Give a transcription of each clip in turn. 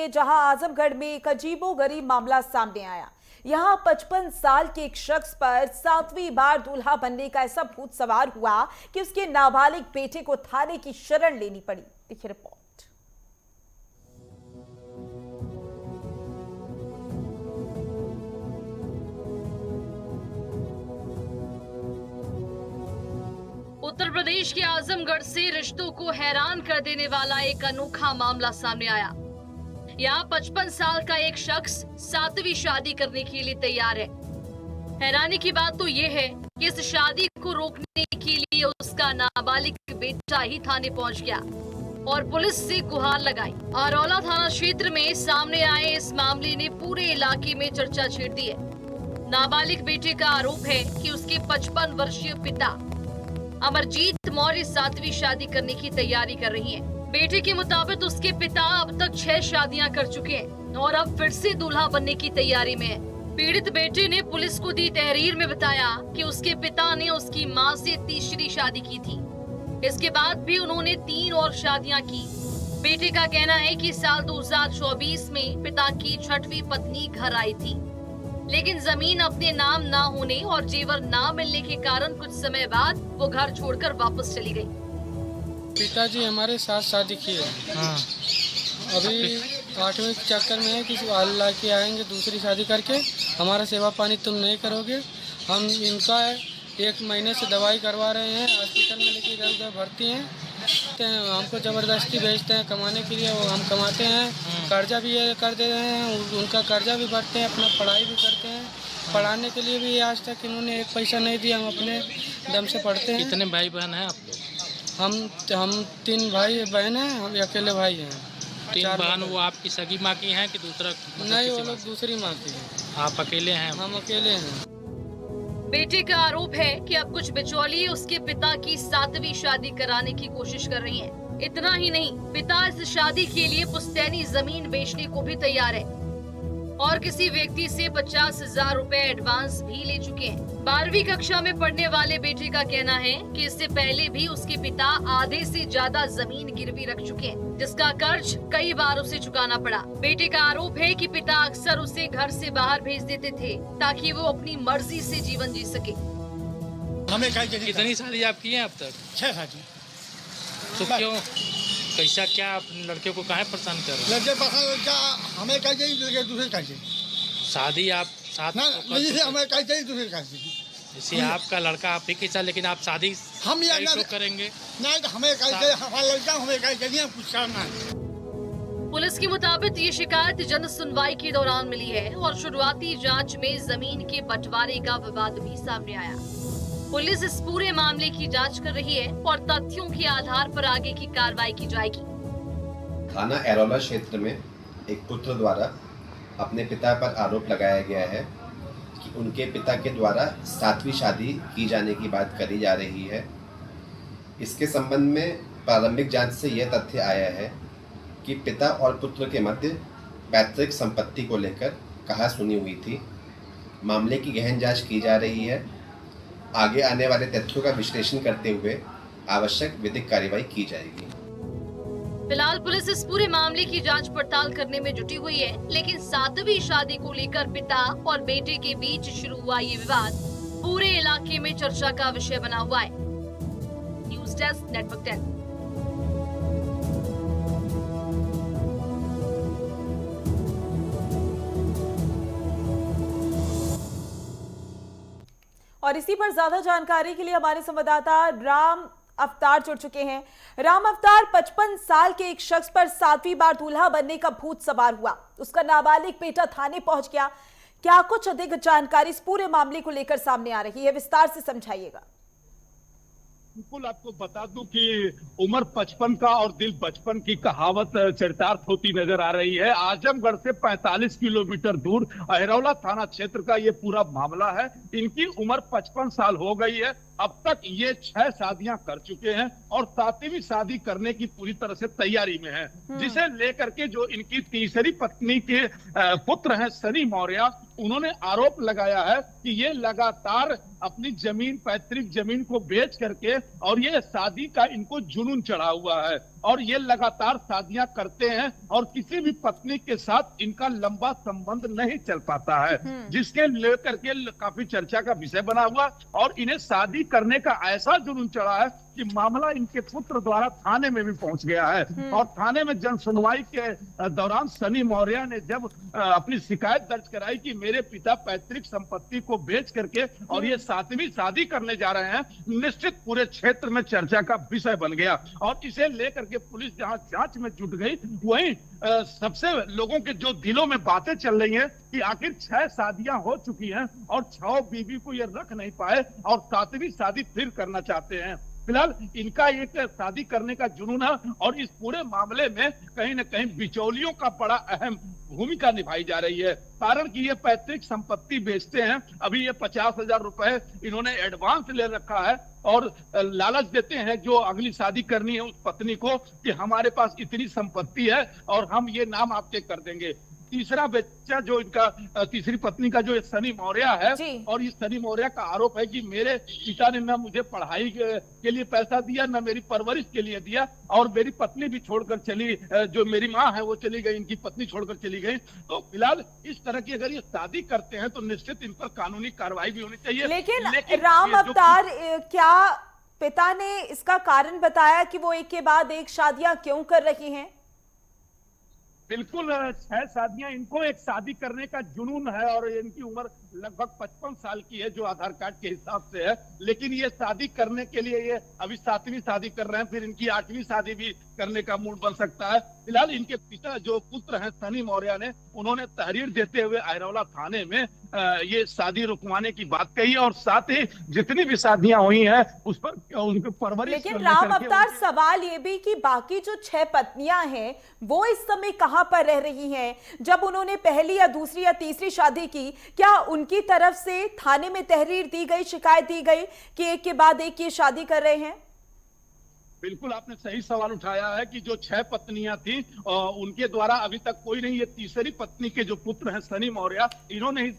जहां आजमगढ़ में एक अजीबोगरीब मामला सामने आया। यहां 55 साल के एक शख्स पर 7वीं बार दूल्हा बनने का ऐसा भूत सवार हुआ कि उसके नाबालिग बेटे को थाने की शरण लेनी पड़ी। देखिए रिपोर्ट। उत्तर प्रदेश के आजमगढ़ से रिश्तों को हैरान कर देने वाला एक अनोखा मामला सामने आया। यहाँ 55 साल का एक शख्स 7वीं शादी करने के लिए तैयार है। हैरानी की बात तो ये है कि इस शादी को रोकने के लिए उसका नाबालिग बेटा ही थाने पहुंच गया और पुलिस से गुहार लगाई। आरौला थाना क्षेत्र में सामने आए इस मामले ने पूरे इलाके में चर्चा छेड़ दी है। नाबालिग बेटे का आरोप है कि उसके 55 वर्षीय पिता अमरजीत मौर्य 7वीं शादी करने की तैयारी कर रही हैं। बेटे के मुताबिक उसके पिता अब तक 6 शादियां कर चुके हैं और अब फिर से दूल्हा बनने की तैयारी में है। पीड़ित बेटे ने पुलिस को दी तहरीर में बताया कि उसके पिता ने उसकी मां से तीसरी शादी की थी। इसके बाद भी उन्होंने 3 और शादियां की। बेटे का कहना है कि साल 2024 में पिता की 6वीं पत्नी घर आई थी, लेकिन जमीन अपने नाम ना होने और जेवर ना मिलने के कारण कुछ समय बाद वो घर छोड़कर वापस चली गई। पिताजी हमारे साथ शादी की है। हाँ। अभी 8वें चक्कर में है कि अल्लाह के आएंगे दूसरी शादी करके, हमारा सेवा पानी तुम नहीं करोगे। हम इनका 1 महीने से दवाई करवा रहे हैं, हॉस्पिटल में लेके इधर उधर भर्ती हैं। हमको ज़बरदस्ती भेजते हैं कमाने के लिए, वो हम कमाते हैं, कर्जा भी ये कर दे रहे हैं, उनका कर्जा भी भरते हैं, अपना पढ़ाई भी करते हैं। पढ़ाने के लिए भी आज तक इन्होंने 1 पैसा नहीं दिया। हम अपने दम से पढ़ते हैं। कितने भाई बहन हैं आप लोग? हम 3 भाई बहन हैं, हम अकेले भाई हैं। 3 बहन वो आपकी सगी माँ की हैं कि दूसरा? नहीं, वो लोग दूसरी माँ की हैं। आप अकेले हैं? हम अकेले हैं। बेटे का आरोप है कि अब कुछ बिचौलिए उसके पिता की 7वीं शादी कराने की कोशिश कर रही हैं। इतना ही नहीं, पिता इस शादी के लिए पुश्तैनी जमीन बेचने को भी तैयार है और किसी व्यक्ति से 50,000 रुपए एडवांस भी ले चुके हैं। 12वीं कक्षा में पढ़ने वाले बेटे का कहना है कि इससे पहले भी उसके पिता आधे से ज्यादा जमीन गिरवी रख चुके हैं, जिसका कर्ज कई बार उसे चुकाना पड़ा। बेटे का आरोप है कि पिता अक्सर उसे घर से बाहर भेज देते थे ताकि वो अपनी मर्जी से जीवन जी सके। हमें कितनी शादी आप की हैं अब तक? 6 शादी। तो क्यों, कैसा क्या अपने लड़के को काहे परेशान कर रहे हैं? लड़के पसंद हमें कह चाहिए, लड़के दूसरे कह चाहिए। शादी आप साथ ना जैसे हमें कह चाहिए दूसरे कह चाहिए। जैसे आपका लड़का आप ही के साथ, लेकिन आप शादी हम ये तो करेंगे नहीं, तो हमें कह चाहिए, हमारा लड़का हमें कह चाहिए, कुछ करना है। पुलिस के मुताबिक ये शिकायत जन सुनवाई के दौरान मिली है और शुरुआती जांच में जमीन के बंटवारे का विवाद भी सामने आया। पुलिस इस पूरे मामले की जांच कर रही है और तथ्यों के आधार पर आगे की कार्रवाई की जाएगी। थाना एरौला क्षेत्र में एक पुत्र द्वारा अपने पिता पर आरोप लगाया गया है कि उनके पिता के द्वारा 7वीं शादी की जाने की बात करी जा रही है। इसके संबंध में प्रारंभिक जांच से यह तथ्य आया है कि पिता और पुत्र के मध्य पैतृक संपत्ति को लेकर कहा-सुनी हुई थी। मामले की गहन जांच की जा रही है। आगे आने वाले तथ्यों का विश्लेषण करते हुए आवश्यक विधिक कार्रवाई की जाएगी। फिलहाल पुलिस इस पूरे मामले की जांच पड़ताल करने में जुटी हुई है, लेकिन 7वीं शादी को लेकर पिता और बेटे के बीच शुरू हुआ ये विवाद पूरे इलाके में चर्चा का विषय बना हुआ है। News desk, network 10। और इसी पर ज्यादा जानकारी के लिए हमारे संवाददाता राम अवतार जुड़ चुके हैं। राम अवतार, 55 साल के एक शख्स पर 7वीं बार दूल्हा बनने का भूत सवार हुआ, उसका नाबालिग बेटा थाने पहुंच गया। क्या कुछ अधिक जानकारी इस पूरे मामले को लेकर सामने आ रही है, विस्तार से समझाइएगा। बिल्कुल, आपको बता दूं कि उम्र 55 का और दिल 55 की कहावत चरितार्थ होती नजर आ रही है। आजमगढ़ से 45 किलोमीटर दूर अहरौला थाना क्षेत्र का ये पूरा मामला है। इनकी उम्र 55 साल हो गई है। अब तक ये 6 शादियां कर चुके हैं और 7वीं शादी करने की पूरी तरह से तैयारी में है, जिसे लेकर के जो इनकी तीसरी पत्नी के पुत्र हैं सनी मौर्य, उन्होंने आरोप लगाया है कि ये लगातार अपनी जमीन, पैतृक जमीन को बेच करके और ये शादी का इनको जुनून चढ़ा हुआ है। और ये लगातार शादियां करते हैं और किसी भी पत्नी के साथ इनका लंबा संबंध नहीं चल पाता है, जिसके लेकर के काफी चर्चा का विषय बना हुआ। और इन्हें शादी करने का ऐसा जुनून चढ़ा है कि मामला इनके पुत्र द्वारा थाने में भी पहुंच गया है। और थाने में जन सुनवाई के दौरान सनी मौर्य ने जब अपनी शिकायत दर्ज कराई कि मेरे पिता पैतृक संपत्ति को बेच करके और ये 7वीं शादी करने जा रहे हैं, निश्चित पूरे क्षेत्र में चर्चा का विषय बन गया। और इसे लेकर के पुलिस जहां जांच में जुट गई, वहीं सबसे लोगों के जो दिलों में बातें चल रही हैं कि आखिर 6 शादियां हो चुकी हैं और 6 बीवी को ये रख नहीं पाए और 7वीं शादी फिर करना चाहते हैं। फिलहाल इनका एक शादी करने का जुनून है और इस पूरे मामले में कहीं न कहीं बिचौलियों का बड़ा अहम भूमिका निभाई जा रही है। कारण कि ये पैतृक संपत्ति बेचते हैं। अभी ये 50,000 रुपए इन्होंने एडवांस ले रखा है और लालच देते हैं जो अगली शादी करनी है उस पत्नी को कि हमारे पास इतनी संपत्ति है और हम ये नाम आपके कर देंगे। तीसरा बच्चा जो इनका तीसरी पत्नी का जो ये सनी मौर्य है, और इस सनी मौर्य का आरोप है कि मेरे पिता ने न मुझे पढ़ाई के लिए पैसा दिया, न मेरी परवरिश के लिए दिया, और मेरी पत्नी भी छोड़कर चली, जो मेरी माँ है वो चली गई, इनकी पत्नी छोड़कर चली गई। तो फिलहाल इस तरह की अगर ये शादी करते हैं तो निश्चित इन पर कानूनी कार्रवाई भी होनी चाहिए। लेकिन राम अवतार, क्या पिता ने इसका कारण बताया कि वो एक के बाद एक शादियां क्यों कर रही हैं? बिल्कुल 6 शादियां, इनको एक शादी करने का जुनून है और इनकी उम्र लगभग 55 साल की है जो आधार कार्ड के हिसाब से है। लेकिन ये शादी करने के लिए ये अभी 7वीं शादी कर रहे हैं, फिर इनकी 8वीं शादी भी करने का मूड बन सकता है। फिलहाल इनके पिता जो पुत्र हैं सनी मौर्य ने, उन्होंने तहरीर देते हुए अहिरौला थाने में ये शादी रुकवाने की बात कही और साथ ही जितनी भी शादियां हुई हैं उस पर उनके परवरिश। लेकिन राम अवतार, सवाल ये भी कि बाकी जो 6 पत्नियां हैं वो इस समय कहां पर रह रही हैं? जब उन्होंने पहली या दूसरी या तीसरी शादी की, क्या उनकी तरफ से थाने में तहरीर दी गई, शिकायत दी गई कि एक के बाद एक ये शादी कर रहे हैं? बिल्कुल आपने सही सवाल उठाया है कि जो 6 पत्नियां थी उनके द्वारा अभी तक कोई नहीं, ये तीसरी पत्नी के जो पुत्र हैं सनी मौर्य, इन्होंने ही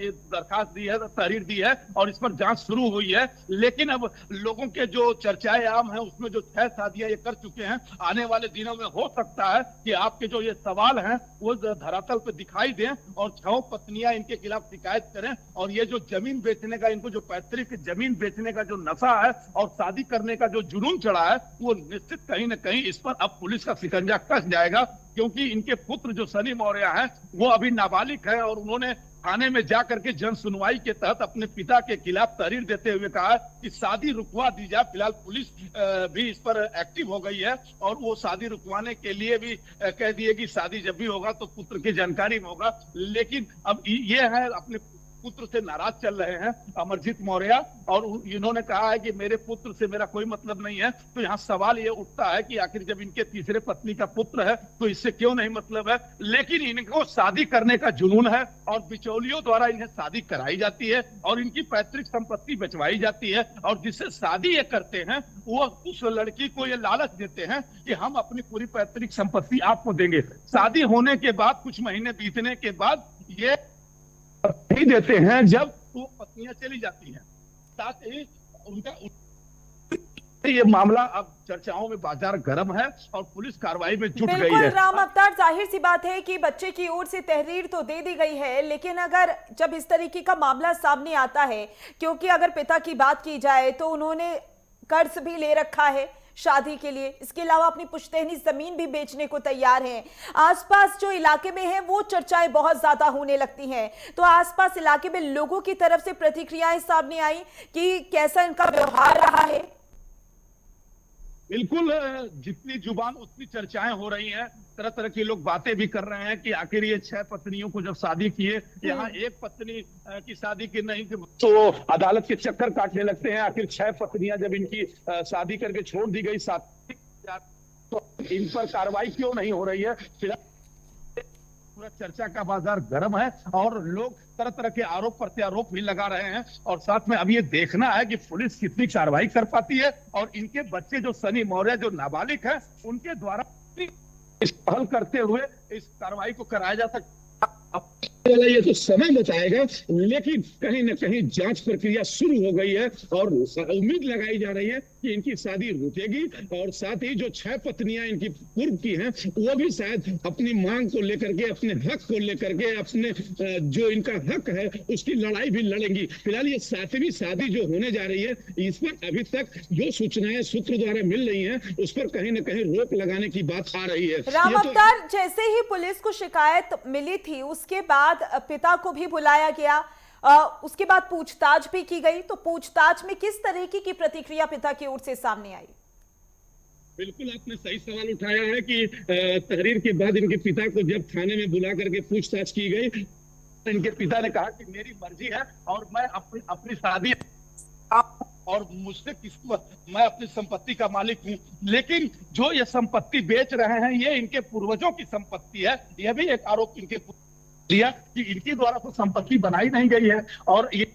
ये दरखास्त दी है, तहरीर दी है और इस पर जांच शुरू हुई है। लेकिन अब लोगों के जो चर्चाएं आम है उसमें जो 6 शादियां ये कर चुके हैं, आने वाले दिनों में हो सकता है कि आपके जो ये सवाल हैं वो धरातल पे दिखाई दें और 6 पत्नियां इनके खिलाफ शिकायत करें। और ये जो जमीन बेचने का, इनको जो पैतृक जमीन बेचने का जो नशा है और शादी करने का जो जुनून चढ़ा है, वो निश्चित कहीं न कहीं इस पर अब पुलिस का शिकंजा कस जाएगा। क्योंकि इनके पुत्र जो सनी मौर्य हैं वो अभी नाबालिग है और उन्होंने थाने में जाकर के जन सुनवाई के तहत अपने पिता के खिलाफ तहरीर देते हुए कहा कि शादी रुकवा दी जाए। फिलहाल पुलिस भी इस पर एक्टिव हो गई है और वो शादी रुकवाने के लिए भी कह दिए कि शादी जब भी होगा तो पुत्र की जानकारी में होगा। लेकिन अब ये है अपने पुत्र से नाराज चल रहे हैं अमरजीत मौर्य, और इन्होंने कहा है कि मेरे पुत्र से मेरा कोई मतलब नहीं है। तो यहाँ सवाल ये उठता है कि आखिर जब इनके तीसरे पत्नी का पुत्र है तो इससे क्यों नहीं मतलब है? लेकिन इनको शादी करने का जुनून है और बिचौलियों द्वारा इन्हें शादी कराई जाती है और इनकी पैतृक संपत्ति बचवाई जाती है। और जिससे शादी ये करते हैं वो उस लड़की को ये लालच देते हैं कि हम अपनी पूरी पैतृक संपत्ति आपको देंगे। शादी होने के बाद कुछ महीने बीतने के बाद ये ही देते हैं जब वो पत्नियां चली जाती हैं। साथ ही उनका ये मामला अब चर्चाओं में बाजार गर्म है और पुलिस कार्रवाई में जुट गई है। बिल्कुल राम अवतार, जाहिर सी बात है कि बच्चे की ओर से तहरीर तो दे दी गई है, लेकिन अगर जब इस तरीके का मामला सामने आता है, क्योंकि अगर पिता की बात की जाए तो उन्होंने कर्ज भी ले रखा है शादी के लिए, इसके अलावा अपनी पुश्तैनी जमीन भी बेचने को तैयार हैं। आसपास जो इलाके में है वो चर्चाएं बहुत ज्यादा होने लगती हैं। तो आसपास इलाके में लोगों की तरफ से प्रतिक्रियाएं सामने आई कि कैसा इनका व्यवहार रहा है। बिल्कुल, जितनी जुबान उतनी चर्चाएं हो रही हैं। तरह तरह के लोग बातें भी कर रहे हैं कि आखिर ये 6 पत्नियों को जब शादी किए, यहाँ एक पत्नी की शादी की नहीं तो अदालत के चक्कर काटने लगते हैं। आखिर 6 पत्नियां जब इनकी शादी करके छोड़ दी गई तो इन पर कार्रवाई क्यों नहीं हो रही है? पूरा चर्चा का बाजार गर्म है और लोग तरह तरह के आरोप प्रत्यारोप भी लगा रहे हैं। और साथ में अब ये देखना है कि पुलिस कितनी कार्रवाई कर पाती है और इनके बच्चे जो सनी मौर्य जो नाबालिग है उनके द्वारा इस पहल करते हुए इस कार्रवाई को कराया जा सकता है। ये तो समय बताएगा, लेकिन कहीं न कहीं जांच प्रक्रिया शुरू हो गई है और उम्मीद लगाई जा रही है कि इनकी शादी रुकेगी, और साथ ही जो 6 पत्नियां इनकी पूर्व की हैं वो भी शायद अपनी मांग को लेकर के, अपने हक को लेकर के, अपने जो इनका हक है उसकी लड़ाई भी लड़ेंगी। फिलहाल ये 7वीं शादी जो होने जा रही है, इस पर अभी तक जो सूचनाएं सूत्र द्वारा मिल रही हैं उस पर कहीं न कहीं रोक लगाने की बात आ रही है। राम अवतार, जैसे ही पुलिस को शिकायत मिली थी उसके बाद पिता को भी बुलाया गया, उसके बाद पूछताछ भी की गई, तो पूछताछ में किस तरीके की प्रतिक्रिया पिता की ओर से सामने आई? बिल्कुल आपने सही सवाल उठाया है कि तहरीर के बाद इनके पिता को जब थाने में बुला करके पूछताछ की गई, इनके पिता ने कहा कि मेरी मर्जी है और मैं अपनी शादी और मुझसे मैं अपनी संपत्ति का मालिक हूँ, लेकिन जो ये संपत्ति बेच रहे हैं ये इनके पूर्वजों की संपत्ति है। यह भी एक आरोप इनके दिया कि इनके द्वारा तो संपत्ति बनाई नहीं गई है, और ये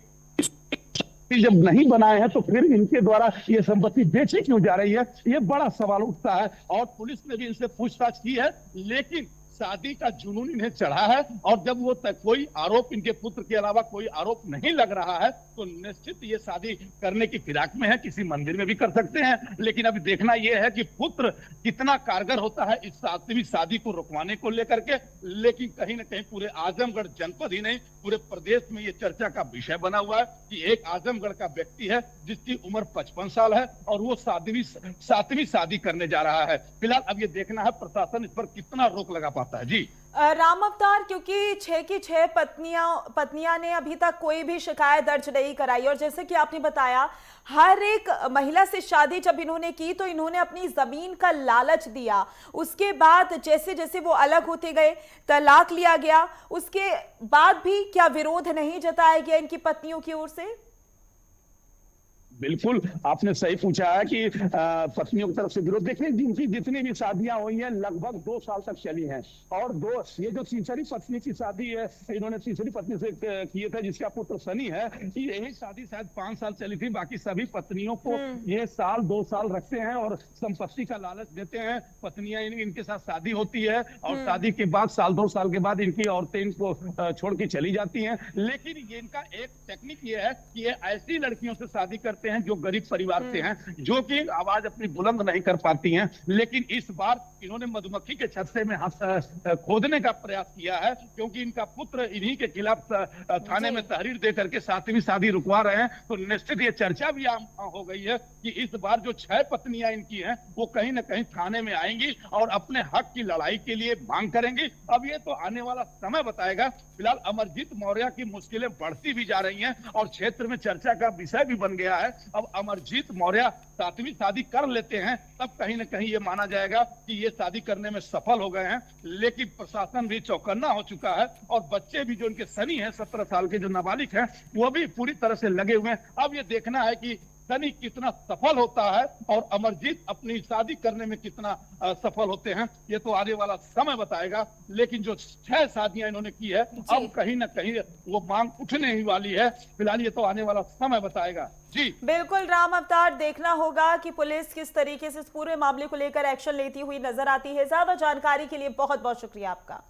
जब नहीं बनाए हैं तो फिर इनके द्वारा ये संपत्ति बेची क्यों जा रही है, ये बड़ा सवाल उठता है। और पुलिस ने भी इनसे पूछताछ की है, लेकिन शादी का जुनून इन्हें चढ़ा है, और जब वो कोई आरोप इनके पुत्र के अलावा कोई आरोप नहीं लग रहा है तो निश्चित ये शादी करने की फिराक में है, किसी मंदिर में भी कर सकते हैं। लेकिन अभी देखना यह है कि पुत्र कितना कारगर होता है इस 7वीं शादी को रुकवाने को लेकर के। लेकिन कहीं ना कहीं पूरे आजमगढ़ जनपद ही नहीं, पूरे प्रदेश में ये चर्चा का विषय बना हुआ है कि एक आजमगढ़ का व्यक्ति है जिसकी उम्र 55 साल है और वो 7वीं शादी करने जा रहा है। फिलहाल अब ये देखना है प्रशासन इस पर कितना रोक लगा पाता है। जी राम अवतार, क्योंकि 6 की 6 पत्नियां ने अभी तक कोई भी शिकायत दर्ज नहीं कराई, और जैसे कि आपने बताया हर एक महिला से शादी जब इन्होंने की तो इन्होंने अपनी जमीन का लालच दिया, उसके बाद जैसे जैसे वो अलग होते गए तलाक लिया गया, उसके बाद भी क्या विरोध नहीं जताया गया इनकी पत्नियों की ओर से? बिल्कुल आपने सही पूछा है कि पत्नियों की तरफ से विरोध। देखिए जिनकी जितनी भी शादियां हुई हैं लगभग 2 साल तक चली हैं, और ये जो तीसरी पत्नी की शादी है इन्होंने तीसरी पत्नी से किए थे जिसका पुत्र सनी है, यही शादी शायद 5 साल चली थी। बाकी सभी पत्नियों को ये 2 साल रखते हैं और संपत्ति का लालच देते हैं। पत्नियां इनके साथ शादी होती है और शादी के बाद 2 साल के बाद इनकी औरतें इनको छोड़ के चली जाती हैं। लेकिन ये इनका एक टेक्निक ये है कि ये ऐसी लड़कियों से शादी करते हैं जो गरीब परिवार से हैं, जो कि आवाज अपनी बुलंद नहीं कर पाती हैं। लेकिन इस बार इन्होंने मधुमक्खी के छत्ते में खोदने का प्रयास किया है, क्योंकि इनका पुत्र इन्हीं के खिलाफ थाने में तहरीर दे करके 7वीं शादी रुकवा रहे हैं। तो निश्चित ये चर्चा भी आम हो गई है कि इस बार जो 6 पत्नियां इनकी हैं वो कहीं ना कहीं थाने में आएंगी और अपने हक की लड़ाई के लिए मांग करेंगी। अब ये तो आने वाला समय बताएगा। फिलहाल अमरजीत मौर्य की मुश्किलें बढ़ती भी जा रही हैं और क्षेत्र में चर्चा का विषय भी बन गया है। अब अमरजीत मौर्य 7वीं शादी कर लेते हैं तब कहीं ना कहीं ये माना जाएगा कि ये शादी करने में सफल हो गए हैं। लेकिन प्रशासन भी चौकन्ना हो चुका है और बच्चे भी जो इनके सनी हैं 17 साल के जो नाबालिग हैं वो भी पूरी तरह से लगे हुए हैं। अब ये देखना है कि सनी कितना सफल होता है और अमरजीत अपनी शादी करने में कितना सफल होते हैं, ये तो आने वाला समय बताएगा। लेकिन जो 6 शादियां इन्होंने की है अब कहीं ना कहीं वो मांग उठने ही वाली है। फिलहाल ये तो आने वाला समय बताएगा। जी बिल्कुल राम अवतार, देखना होगा कि पुलिस किस तरीके से इस पूरे मामले को लेकर एक्शन लेती हुई नजर आती है। ज्यादा जानकारी के लिए बहुत बहुत शुक्रिया आपका।